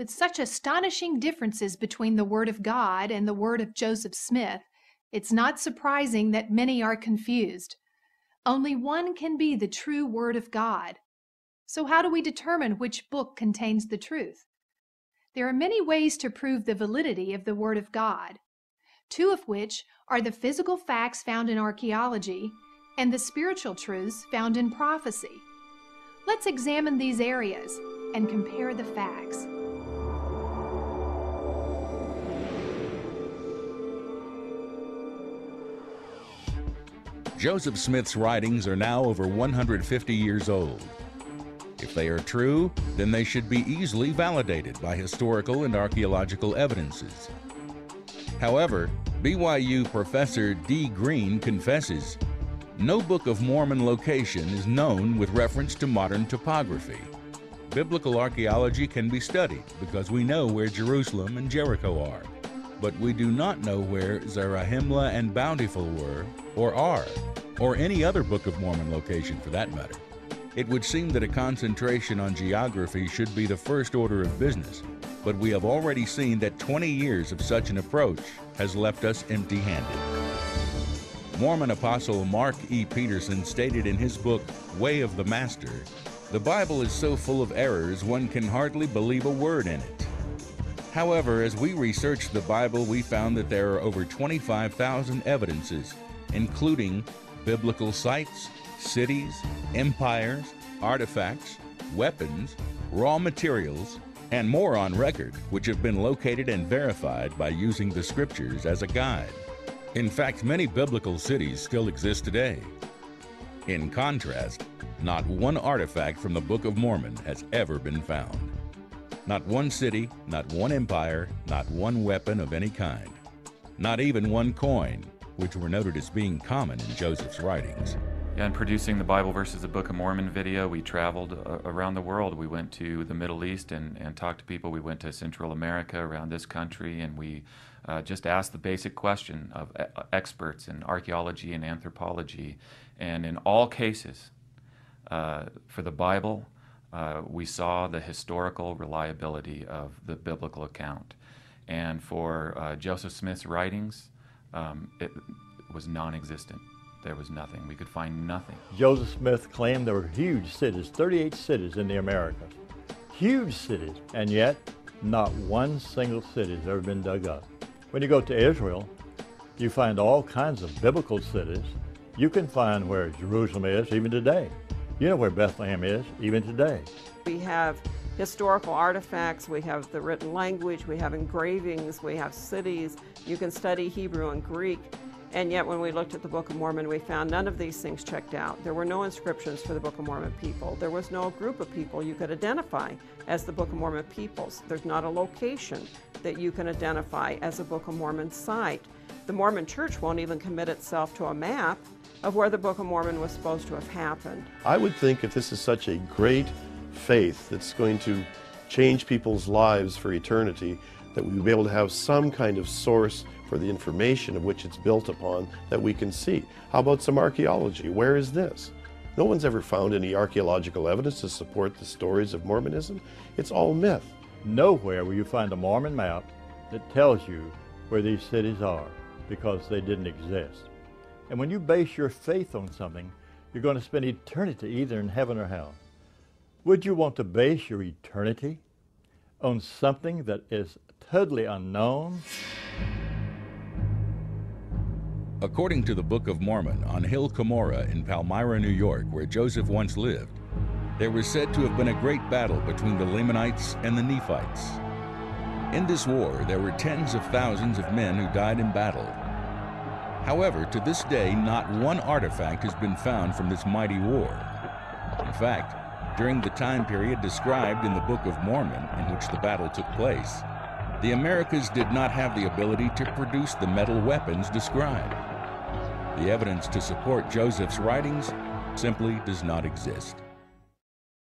With such astonishing differences between the Word of God and the Word of Joseph Smith, it's not surprising that many are confused. Only one can be the true Word of God. So how do we determine which book contains the truth? There are many ways to prove the validity of the Word of God, two of which are the physical facts found in archaeology and the spiritual truths found in prophecy. Let's examine these areas and compare the facts. Joseph Smith's writings are now over 150 years old. If they are true, then they should be easily validated by historical and archaeological evidences. However, BYU Professor D. Green confesses, no Book of Mormon location is known with reference to modern topography. Biblical archaeology can be studied because we know where Jerusalem and Jericho are, but we do not know where Zarahemla and Bountiful were or are, or any other Book of Mormon location for that matter. It would seem that a concentration on geography should be the first order of business, but we have already seen that 20 years of such an approach has left us empty-handed. Mormon apostle Mark E. Peterson stated in his book, Way of the Master, the Bible is so full of errors one can hardly believe a word in it. However, as we researched the Bible, we found that there are over 25,000 evidences, including biblical sites, cities, empires, artifacts, weapons, raw materials, and more on record, which have been located and verified by using the scriptures as a guide. In fact, many biblical cities still exist today. In contrast, not one artifact from the Book of Mormon has ever been found. Not one city, not one empire, not one weapon of any kind. Not even one coin, which were noted as being common in Joseph's writings. Yeah, in producing the Bible versus the Book of Mormon video, we traveled around the world. We went to the Middle East and talked to people. We went to Central America, around this country, and we just asked the basic question of experts in archaeology and anthropology. And in all cases, for the Bible, we saw the historical reliability of the biblical account. And for Joseph Smith's writings, it was non-existent. There was nothing. We could find nothing. Joseph Smith claimed there were huge cities, 38 cities in the Americas. Huge cities, and yet not one single city has ever been dug up. When you go to Israel, you find all kinds of biblical cities. You can find where Jerusalem is even today. You know where Bethlehem is even today. We have historical artifacts, we have the written language, we have engravings, we have cities. You can study Hebrew and Greek. And yet when we looked at the Book of Mormon, we found none of these things checked out. There were no inscriptions for the Book of Mormon people. There was no group of people you could identify as the Book of Mormon peoples. There's not a location that you can identify as a Book of Mormon site. The Mormon Church won't even commit itself to a map of where the Book of Mormon was supposed to have happened. I would think if this is such a great faith that's going to change people's lives for eternity, that we would be able to have some kind of source for the information of which it's built upon that we can see. How about some archaeology? Where is this? No one's ever found any archaeological evidence to support the stories of Mormonism. It's all myth. Nowhere will you find a Mormon map that tells you where these cities are, because they didn't exist. And when you base your faith on something, you're going to spend eternity either in heaven or hell. Would you want to base your eternity on something that is totally unknown? According to the Book of Mormon, on Hill Cumorah in Palmyra, New York, where Joseph once lived, there was said to have been a great battle between the Lamanites and the Nephites. In this war, there were tens of thousands of men who died in battle. However, to this day, not one artifact has been found from this mighty war. In fact, during the time period described in the Book of Mormon in which the battle took place, the Americas did not have the ability to produce the metal weapons described. The evidence to support Joseph's writings simply does not exist.